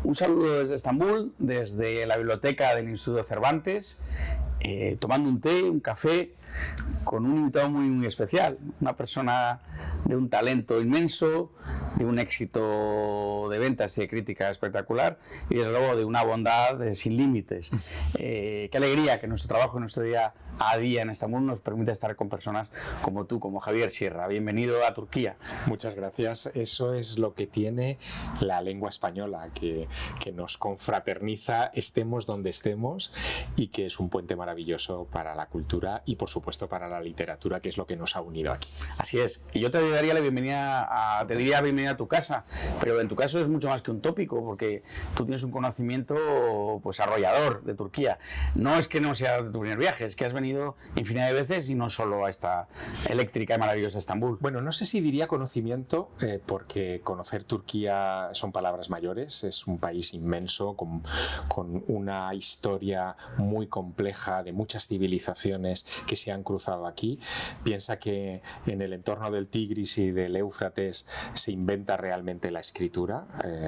Un saludo desde Estambul, desde la biblioteca del Instituto Cervantes, tomando un té, un café, con un invitado muy especial, una persona de un talento inmenso, de un éxito de ventas y de crítica espectacular y desde luego de una bondad sin límites. Qué alegría que nuestro trabajo, nuestro día a día en Estambul nos permite estar con personas como tú, como Javier Sierra. Bienvenido a Turquía. Muchas gracias. Eso es lo que tiene la lengua española, que nos confraterniza, estemos donde estemos, y que es un puente maravilloso para la cultura y por supuesto para la literatura, que es lo que nos ha unido aquí. Así es. Y yo te daría la bienvenida te diría bienvenida a tu casa, pero en tu caso es mucho más que un tópico, porque tú tienes un conocimiento pues arrollador de Turquía. No es que no sea de tu primer viaje, es que has venido infinidad de veces y no solo a esta eléctrica y maravillosa Estambul. Bueno, no sé si diría conocimiento, porque conocer Turquía son palabras mayores. Es un país inmenso con una historia muy compleja de muchas civilizaciones que se han cruzado aquí. Piensa que en el entorno del Tigris y del Éufrates se inventa realmente la escritura.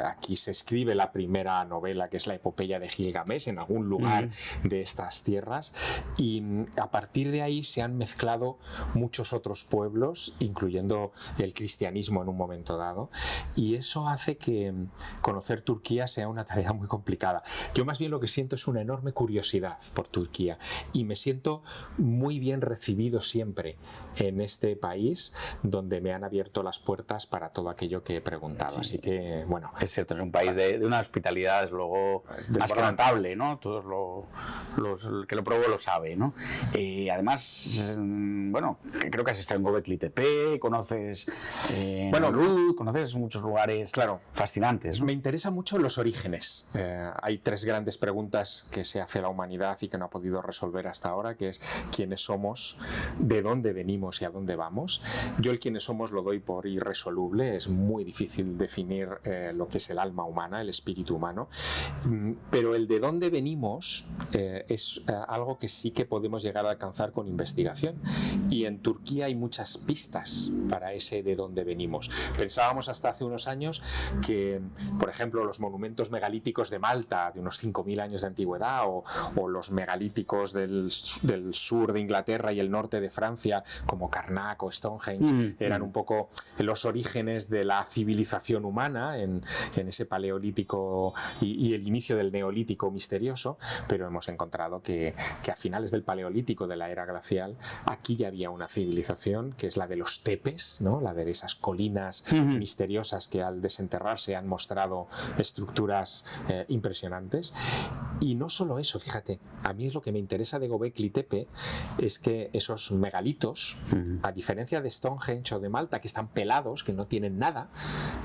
Aquí se escribe la primera novela, que es la epopeya de Gilgamesh, en algún lugar de estas tierras, y a partir de ahí se han mezclado muchos otros pueblos, incluyendo el cristianismo en un momento dado, y eso hace que conocer Turquía sea una tarea muy complicada. Yo más bien lo que siento es una enorme curiosidad por Turquía, y me siento muy bien recibido siempre en este país, donde me han abierto las puertas para todo aquello que he preguntado. Sí. Así que, bueno. Es cierto, es un país de una hospitalidad, luego más que notable, ¿no? Todos el que lo probó lo sabe, ¿no? Además, bueno, creo que has estado en Göbekli Tepe, conoces Rud, conoces muchos lugares, claro, fascinantes, ¿no? Me interesan mucho los orígenes. Hay tres grandes preguntas que se hace la humanidad y que no ha podido resolver hasta ahora, que es quiénes somos, de dónde venimos y a dónde vamos. Yo el quiénes somos lo doy por irresoluble, es muy difícil definir lo que es el alma humana, el espíritu humano, pero el de dónde venimos es algo que sí que podemos llegar a alcanzar con investigación, y en Turquía hay muchas pistas para ese de dónde venimos. Pensábamos hasta hace unos años que, por ejemplo, los monumentos megalíticos de Malta, de unos 5.000 años de antigüedad, o los megalíticos del sur de Inglaterra y el norte de Francia, como Karnak o Stonehenge, eran un poco los orígenes de la civilización humana en ese paleolítico y el inicio del neolítico misterioso, pero hemos encontrado que a finales del paleolítico, de la era glacial, aquí ya había una civilización que es la de los tepes, ¿no? La de esas colinas misteriosas que al desenterrarse han mostrado estructuras impresionantes. Y no solo eso, fíjate, a mí es lo que me interesa de Göbekli Tepe, es que esos megalitos, a diferencia de Stonehenge o de Malta, que están pelados, que no tienen nada,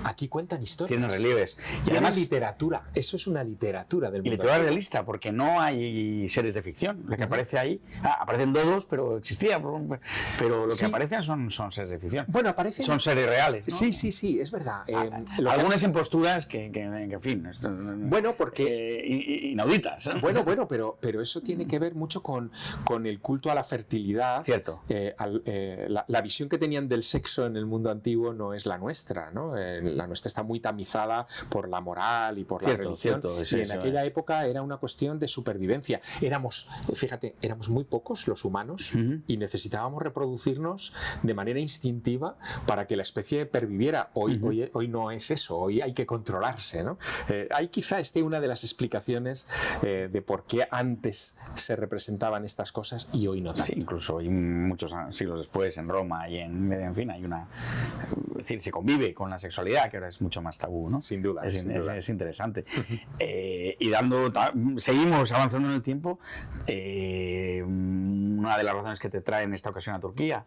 aquí cuentan historias. Tienen relieves. Y además literatura, eso es una literatura del mundo. Y literatura realista, porque no hay series de ficción. Lo que aparece ahí, aparecen todos, pero existía, pero lo que aparecen son series de ficción. Bueno, aparecen... Son series reales, ¿no? Sí, es verdad. Algunas en posturas que en fin, bueno, porque... inauditas, ¿no? Bueno, pero eso tiene que ver mucho con el culto a la fertilidad. Cierto. La visión que tenían del sexo en el mundo antiguo no es la nuestra, ¿no? La nuestra está muy tamizada por la moral y por la religión. Y en aquella época era una cuestión de supervivencia. Éramos muy pocos los humanos y necesitábamos reproducirnos de manera instintiva para que la especie perviviera. Hoy no es eso, hoy hay que controlarse, ¿no? Ahí quizá esté una de las explicaciones de por qué antes se representaban estas cosas y hoy no tanto. Sí, incluso hoy, muchos siglos después, en Roma y en fin, hay una... Es decir, se convive con la sexualidad, que ahora es mucho más tabú, ¿no? Sin duda. Es interesante. Y seguimos avanzando en el tiempo. Una de las razones que te trae en esta ocasión a Turquía,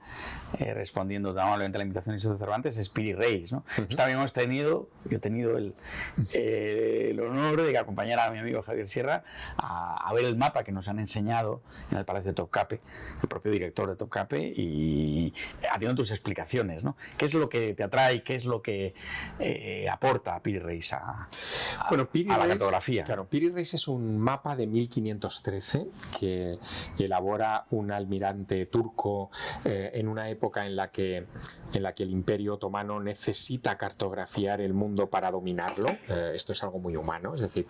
respondiendo tan amablemente a la invitación del Instituto Cervantes, es Piri Reis, ¿no? Esta vez yo he tenido el honor de acompañar a mi amigo Javier Sierra a ver el mapa que nos han enseñado en el Palacio de Topkapi, el propio director de Topkapi, y haciendo tus explicaciones, ¿no? ¿Qué es lo que te atrae? ¿Qué es lo que aporta Piri Reis a la cartografía? Claro, Piri Reis es un mapa de 1513 que elabora un un almirante turco en una época en la que el Imperio Otomano necesita cartografiar el mundo para dominarlo. Esto es algo muy humano, es decir,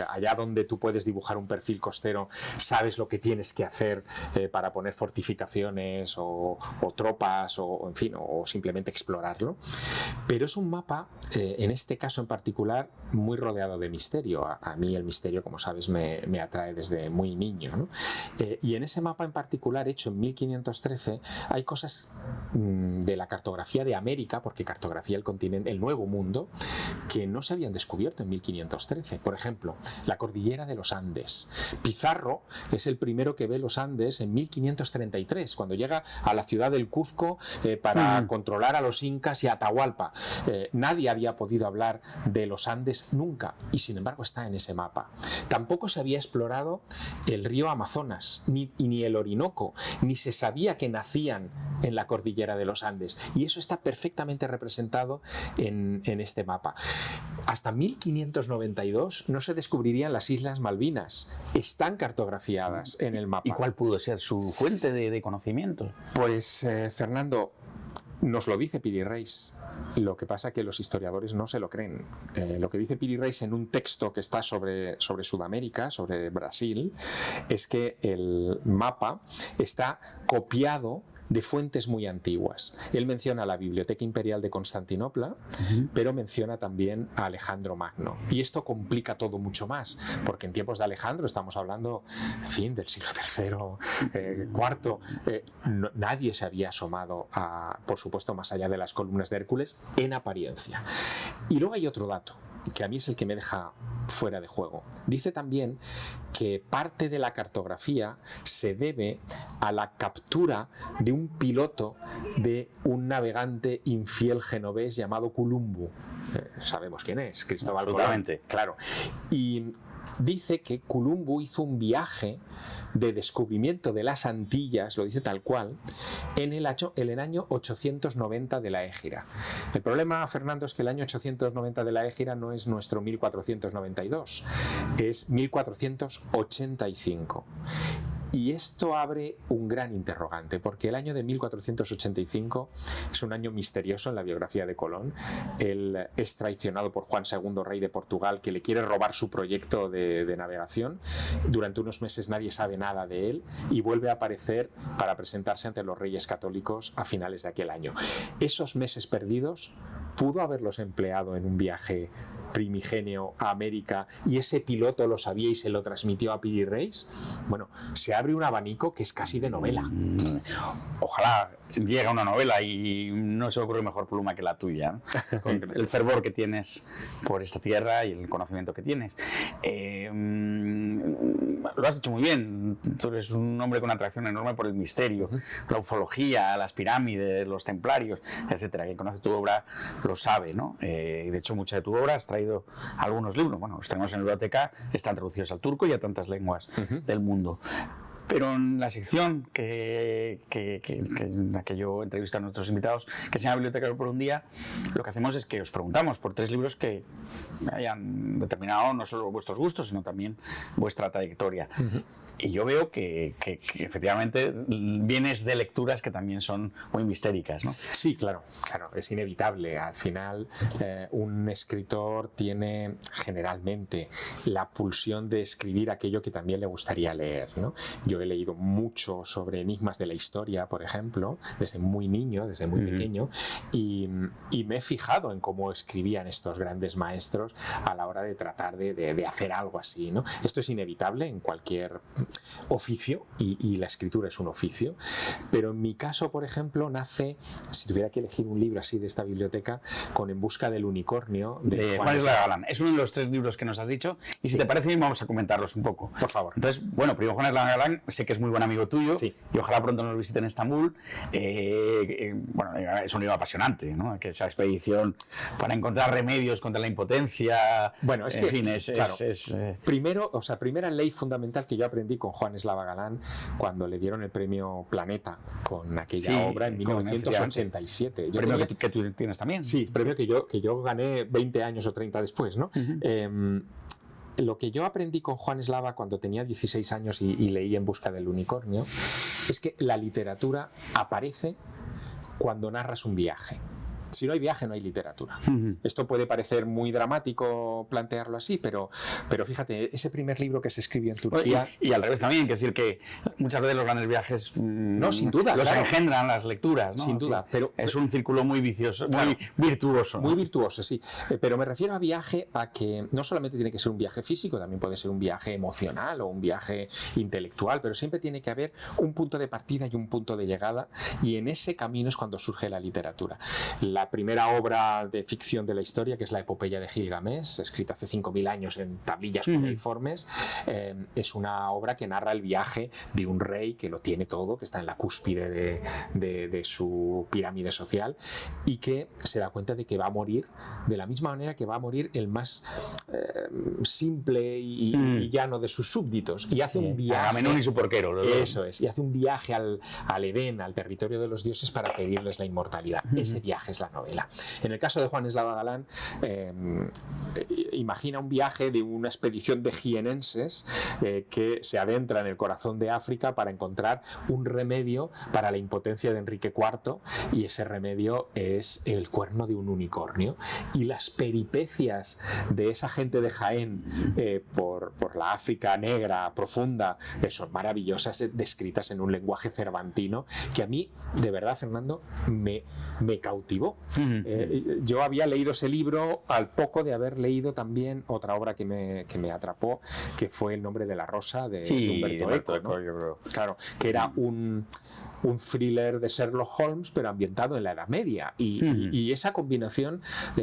allá donde tú puedes dibujar un perfil costero, sabes lo que tienes que hacer para poner fortificaciones o tropas o en fin, o simplemente explorarlo. Pero es un mapa, en este caso en particular, muy rodeado de misterio. A mí el misterio, como sabes, me atrae desde muy niño, ¿no? Y en ese mapa en particular, hecho en 1513, hay cosas de la cartografía de América, porque cartografía el continente, el Nuevo Mundo, que no se habían descubierto en 1513. Por ejemplo, la cordillera de los Andes. Pizarro es el primero que ve los Andes en 1533, cuando llega a la ciudad del Cuzco para controlar a los incas y a Atahualpa. Nadie había podido hablar de los Andes nunca, y sin embargo está en ese mapa. Tampoco se había explorado el río Amazonas, ni el Orinoco, ni se sabía que nacían en la cordillera de los Andes, y eso está perfectamente representado en este mapa. Hasta 1592 no se descubrirían las Islas Malvinas. Están cartografiadas en el mapa. ¿Y cuál pudo ser su fuente de conocimiento? Pues, Fernando, nos lo dice Piri Reis. Lo que pasa es que los historiadores no se lo creen. Lo que dice Piri Reis en un texto que está sobre Sudamérica, sobre Brasil, es que el mapa está copiado de fuentes muy antiguas. Él menciona la Biblioteca Imperial de Constantinopla, pero menciona también a Alejandro Magno. Y esto complica todo mucho más, porque en tiempos de Alejandro, estamos hablando, en fin, del siglo III, IV, nadie se había asomado a, por supuesto, más allá de las columnas de Hércules, en apariencia. Y luego hay otro dato, que a mí es el que me deja fuera de juego. Dice también que parte de la cartografía se debe a la captura de un piloto de un navegante infiel genovés llamado Columbo. Sabemos quién es, Cristóbal Colón. Claro. Y dice que Columbo hizo un viaje de descubrimiento de las Antillas, lo dice tal cual, en el año 890 de la Égira. El problema, Fernando, es que el año 890 de la Égira no es nuestro 1492, es 1485. Y esto abre un gran interrogante, porque el año de 1485 es un año misterioso en la biografía de Colón. Él es traicionado por Juan II, rey de Portugal, que le quiere robar su proyecto de navegación. Durante unos meses nadie sabe nada de él y vuelve a aparecer para presentarse ante los reyes católicos a finales de aquel año. Esos meses perdidos pudo haberlos empleado en un viaje primigenio a América, y ese piloto lo sabía y se lo transmitió a Piri Reis. Bueno, se abre un abanico que es casi de novela. Ojalá llegue una novela y no se me ocurre mejor pluma que la tuya, ¿no? Con el fervor que tienes por esta tierra y el conocimiento que tienes. Lo has hecho muy bien. Tú eres un hombre con una atracción enorme por el misterio, la ufología, las pirámides, los templarios, etcétera. Quien conoce tu obra lo sabe, ¿no? De hecho, mucha de tu obra has traído algunos libros. Bueno, los tenemos en la biblioteca, están traducidos al turco y a tantas lenguas del mundo. Pero en la sección en la que yo entrevisto a nuestros invitados, que se llama Bibliotecario por un día, lo que hacemos es que os preguntamos por 3 libros que hayan determinado no solo vuestros gustos, sino también vuestra trayectoria. Y yo veo que efectivamente vienes de lecturas que también son muy mistéricas, ¿no? Sí, claro, es inevitable. Al final, un escritor tiene generalmente la pulsión de escribir aquello que también le gustaría leer, ¿no? Yo he leído mucho sobre enigmas de la historia, por ejemplo, desde muy niño, desde muy pequeño, y me he fijado en cómo escribían estos grandes maestros a la hora de tratar de hacer algo así, ¿no? Esto es inevitable en cualquier oficio, y la escritura es un oficio, pero en mi caso, por ejemplo, nace, si tuviera que elegir un libro así de esta biblioteca, con En busca del unicornio, de Juan Eslava Galán. Es uno de los 3 libros que nos has dicho, y si te parece bien vamos a comentarlos un poco. Por favor. Entonces, bueno, primero Juan Eslava Galán, sé que es muy buen amigo tuyo, y ojalá pronto nos visite en Estambul. Bueno, es un libro apasionante, ¿no? Que esa expedición para encontrar remedios contra la impotencia. Bueno, es que, en fin, claro, primera ley fundamental que yo aprendí con Juan Eslava Galán cuando le dieron el premio Planeta con aquella obra en 1987. Premio que tú tienes también. Sí, premio que yo gané 20 años o 30 después, ¿no? lo que yo aprendí con Juan Eslava cuando tenía 16 años y leí En busca del unicornio es que la literatura aparece cuando narras un viaje. Si no hay viaje, no hay literatura. Esto puede parecer muy dramático plantearlo así, pero fíjate, ese primer libro que se escribió en Turquía... Y al revés también, que decir que muchas veces los grandes viajes no, sin duda, los claro, engendran las lecturas, ¿no? Sin duda, pero es un círculo muy vicioso, claro, muy virtuoso, ¿no? Muy virtuoso, sí. Pero me refiero a viaje a que no solamente tiene que ser un viaje físico, también puede ser un viaje emocional o un viaje intelectual, pero siempre tiene que haber un punto de partida y un punto de llegada, y en ese camino es cuando surge la literatura. La primera obra de ficción de la historia, que es la epopeya de Gilgamesh, escrita hace 5.000 años en tablillas cuneiformes, es una obra que narra el viaje de un rey que lo tiene todo, que está en la cúspide de su pirámide social, y que se da cuenta de que va a morir de la misma manera que va a morir el más simple y llano de sus súbditos, y hace un viaje... Agamenón y su porquero. Eso es, y hace un viaje al Edén, al territorio de los dioses, para pedirles la inmortalidad. Ese viaje es la novela. En el caso de Juan Eslava Galán, imagina un viaje de una expedición de jienenses que se adentra en el corazón de África para encontrar un remedio para la impotencia de Enrique IV, y ese remedio es el cuerno de un unicornio, y las peripecias de esa gente de Jaén por la África negra profunda son maravillosas, descritas en un lenguaje cervantino que a mí, de verdad, Fernando, me cautivó. Yo había leído ese libro al poco de haber leído también otra obra que me atrapó, que fue El nombre de la rosa de Umberto Eco, ¿no? Yo creo. Claro, que era un thriller de Sherlock Holmes, pero ambientado en la Edad Media, y esa combinación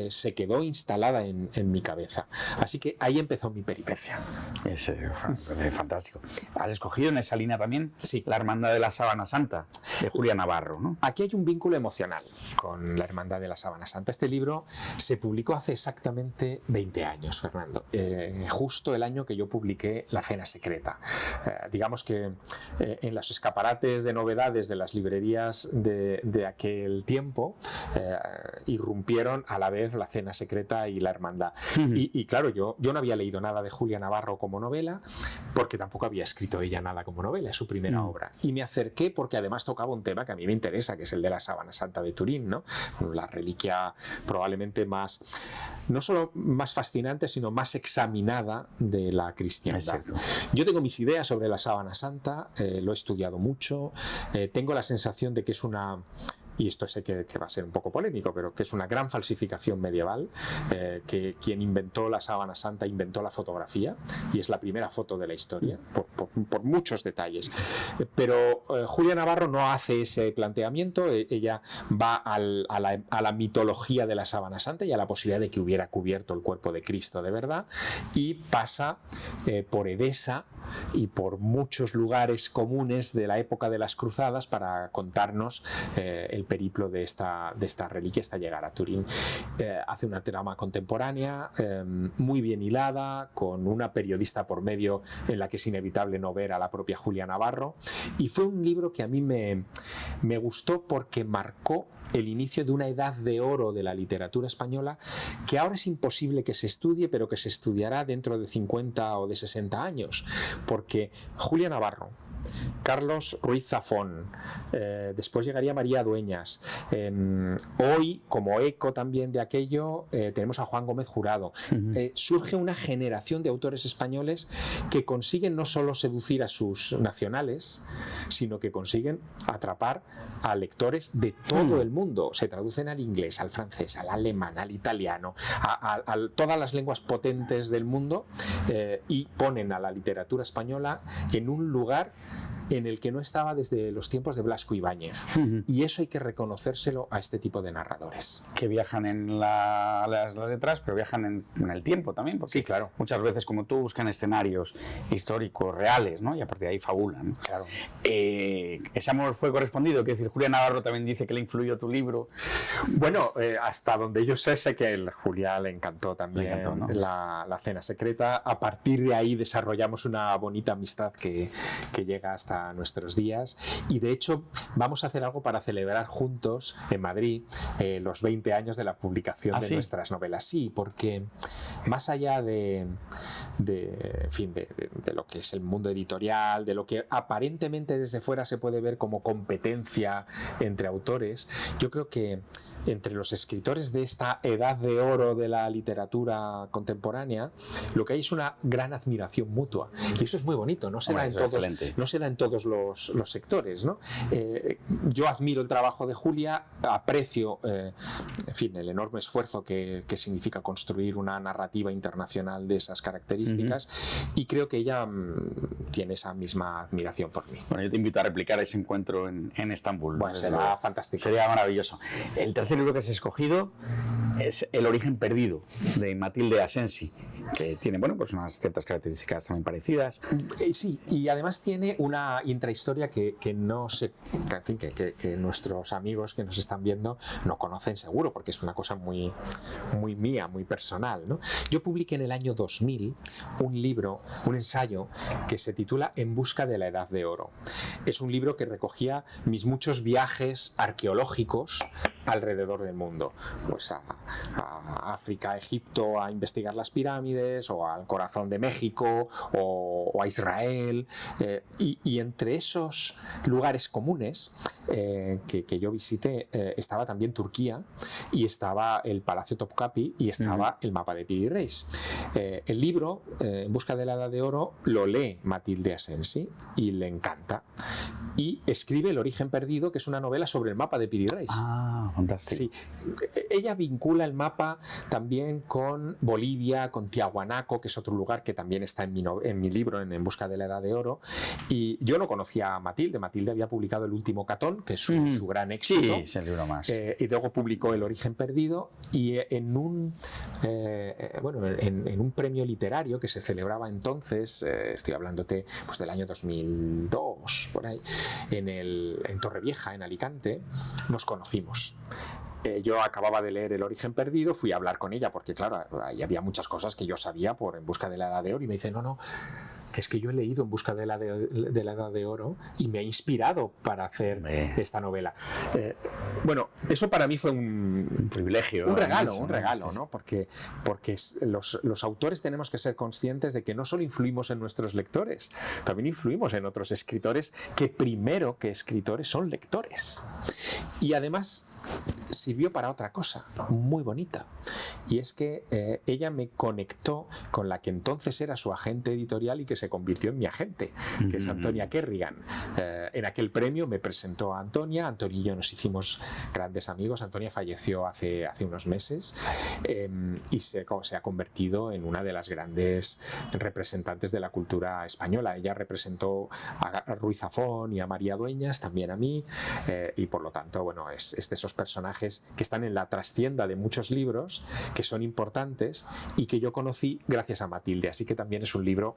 se quedó instalada en mi cabeza. Así que ahí empezó mi peripecia. Es fantástico. ¿Has escogido en esa línea también? Sí. La Hermandad de la Sábana Santa, de Julia Navarro, ¿no? Aquí hay un vínculo emocional con la Hermandad de la Sábana Santa. Este libro se publicó hace exactamente 20 años, Fernando. Justo el año que yo publiqué La Cena Secreta. Digamos que en los escaparates de novedades de las librerías de aquel tiempo irrumpieron a la vez La Cena Secreta y La Hermandad. Y claro, yo no había leído nada de Julia Navarro como novela, porque tampoco había escrito ella nada como novela, es su primera obra. Y me acerqué porque además tocaba un tema que a mí me interesa, que es el de la Sábana Santa de Turín, ¿no? La reliquia probablemente más, no solo más fascinante, sino más examinada de la cristiandad. Exacto. Yo tengo mis ideas sobre la Sábana Santa, lo he estudiado mucho, tengo la sensación de que es una... y esto sé que va a ser un poco polémico, pero que es una gran falsificación medieval, que quien inventó la Sábana Santa inventó la fotografía, y es la primera foto de la historia, por muchos detalles. Pero Julia Navarro no hace ese planteamiento, ella va a la mitología de la Sábana Santa y a la posibilidad de que hubiera cubierto el cuerpo de Cristo de verdad, y pasa por Edesa y por muchos lugares comunes de la época de las cruzadas para contarnos el periplo de esta reliquia hasta llegar a Turín. Hace una trama contemporánea muy bien hilada, con una periodista por medio en la que es inevitable no ver a la propia Julia Navarro, y fue un libro que a mí me gustó porque marcó el inicio de una edad de oro de la literatura española que ahora es imposible que se estudie, pero que se estudiará dentro de 50 o de 60 años, porque Julia Navarro, Carlos Ruiz Zafón, después llegaría María Dueñas, hoy como eco también de aquello tenemos a Juan Gómez Jurado. Surge una generación de autores españoles que consiguen no solo seducir a sus nacionales, sino que consiguen atrapar a lectores de todo el mundo. Se traducen al inglés, al francés, al alemán, al italiano, a todas las lenguas potentes del mundo, y ponen a la literatura española en un lugar en el que no estaba desde los tiempos de Blasco Ibáñez. Y eso hay que reconocérselo a este tipo de narradores. Que viajan en las letras, pero viajan en el tiempo también, porque sí, claro, muchas veces, como tú, buscan escenarios históricos reales, ¿no? Y a partir de ahí fabulan. Claro. Ese amor fue correspondido, que decir, Julia Navarro también dice que le influyó tu libro. Bueno, hasta donde yo sé que a Julia le encantó también, ¿no? la Cena Secreta. A partir de ahí desarrollamos una bonita amistad que llega hasta hasta nuestros días, y de hecho vamos a hacer algo para celebrar juntos en Madrid los 20 años de la publicación de nuestras novelas. Sí, porque más allá de lo que es el mundo editorial, de lo que aparentemente desde fuera se puede ver como competencia entre autores, yo creo que entre los escritores de esta edad de oro de la literatura contemporánea, lo que hay es una gran admiración mutua. Y eso es muy bonito, no se da en todos los sectores, ¿no? Yo admiro el trabajo de Julia, aprecio el enorme esfuerzo que significa construir una narrativa internacional de esas características, y creo que ella tiene esa misma admiración por mí. Bueno, yo te invito a replicar ese encuentro en Estambul. Bueno, será fantástico. Sería maravilloso. El tercer libro que has escogido es El origen perdido, de Matilde Asensi, que tiene pues unas ciertas características también parecidas. Sí, y además tiene una intrahistoria que no sé, en fin, que nuestros amigos que nos están viendo no conocen seguro, porque es una cosa muy, muy mía, muy personal, ¿no? Yo publiqué en el año 2000 un ensayo que se titula En busca de la Edad de Oro. Es un libro que recogía mis muchos viajes arqueológicos alrededor del mundo, pues a África, a Egipto, a investigar las pirámides, o al corazón de México, o a Israel, y entre esos lugares comunes que yo visité estaba también Turquía, y estaba el Palacio Topkapi, y estaba el mapa de Piri Reis. El libro En busca de la Edad de Oro lo lee Matilde Asensi y le encanta, y escribe El origen perdido, que es una novela sobre el mapa de Piri Reis. Fantástico. Sí. Ella vincula el mapa también con Bolivia, con Tiahuanaco, que es otro lugar que también está en mi libro, en busca de la Edad de Oro. Y yo no conocía a Matilde. Matilde había publicado El último Catón, que es su gran éxito. Sí, es el libro más. Y luego publicó El origen perdido, y en un premio literario que se celebraba entonces, estoy hablándote pues del año 2002, por ahí, en Torrevieja, en Alicante, nos conocimos. Yo acababa de leer El origen perdido, fui a hablar con ella porque, claro, ahí había muchas cosas que yo sabía por En busca de la Edad de Oro, y me dice, no, que es que yo he leído En busca de la Edad de Oro y me ha inspirado para hacer esta novela. Eso para mí fue un privilegio. Un regalo, ¿no? Porque los autores tenemos que ser conscientes de que no solo influimos en nuestros lectores, también influimos en otros escritores que primero que escritores son lectores. Y además sirvió para otra cosa muy bonita, y es que ella me conectó con la que entonces era su agente editorial y que se convirtió en mi agente, que es Antonia Kerrigan. En aquel premio me presentó a Antonia y yo nos hicimos grandes amigos. Antonia falleció hace unos meses, y se ha convertido en una de las grandes representantes de la cultura española. Ella representó a Ruiz Zafón y a María Dueñas, también a mí, y por lo tanto, es de esos personajes que están en la trastienda de muchos libros, que son importantes y que yo conocí gracias a Matilde. Así que también es un libro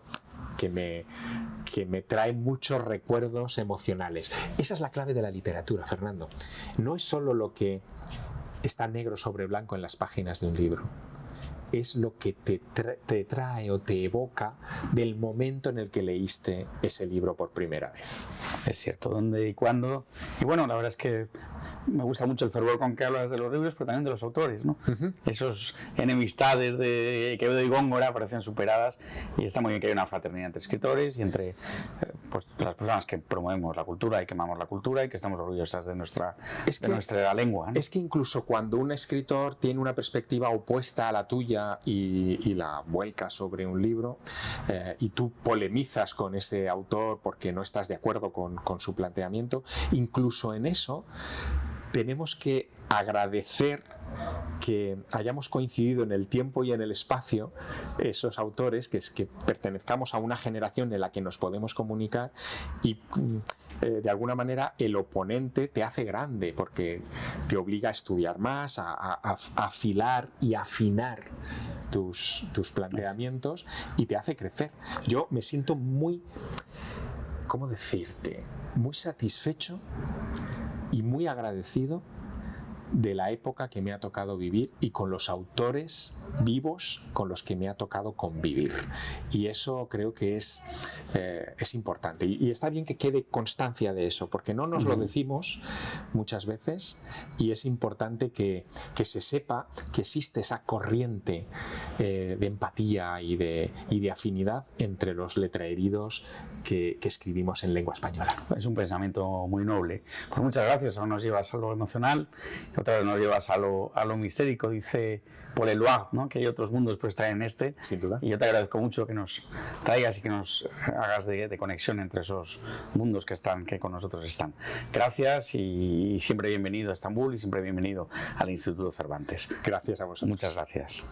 que me trae muchos recuerdos emocionales. Esa es la clave de la literatura, Fernando. No es solo lo que está negro sobre blanco en las páginas de un libro, es lo que te trae o te evoca del momento en el que leíste ese libro por primera vez. Es cierto, dónde y cuándo. Y la verdad es que me gusta mucho el fervor con que hablas de los libros, pero también de los autores, ¿no? Esos enemistades de Quevedo y Góngora parecen superadas, y está muy bien que haya una fraternidad entre escritores y entre las personas que promovemos la cultura y que amamos la cultura y que estamos orgullosas de nuestra lengua, ¿no? Es que incluso cuando un escritor tiene una perspectiva opuesta a la tuya y la vuelca sobre un libro, y tú polemizas con ese autor porque no estás de acuerdo con su planteamiento, incluso en eso tenemos que agradecer que hayamos coincidido en el tiempo y en el espacio, esos autores, que pertenezcamos a una generación en la que nos podemos comunicar, y de alguna manera el oponente te hace grande porque te obliga a estudiar más, a afilar y afinar tus planteamientos, y te hace crecer. Yo me siento muy, ¿cómo decirte?, muy satisfecho y muy agradecido de la época que me ha tocado vivir y con los autores vivos con los que me ha tocado convivir. Y eso creo que es importante. Y está bien que quede constancia de eso, porque no nos lo decimos muchas veces, y es importante que se sepa que existe esa corriente de empatía y de afinidad entre los letraheridos que escribimos en lengua española. Es un pensamiento muy noble. Pues muchas gracias. Ahora nos llevas a lo emocional, y otra vez nos llevas a lo mistérico, dice Paul Eluard, ¿no? Que hay otros mundos pues estar en este. Sin duda. Y yo te agradezco mucho que nos traigas y que nos hagas de conexión entre esos mundos que con nosotros están. Gracias y siempre bienvenido a Estambul y siempre bienvenido al Instituto Cervantes. Gracias a vosotros. Muchas gracias.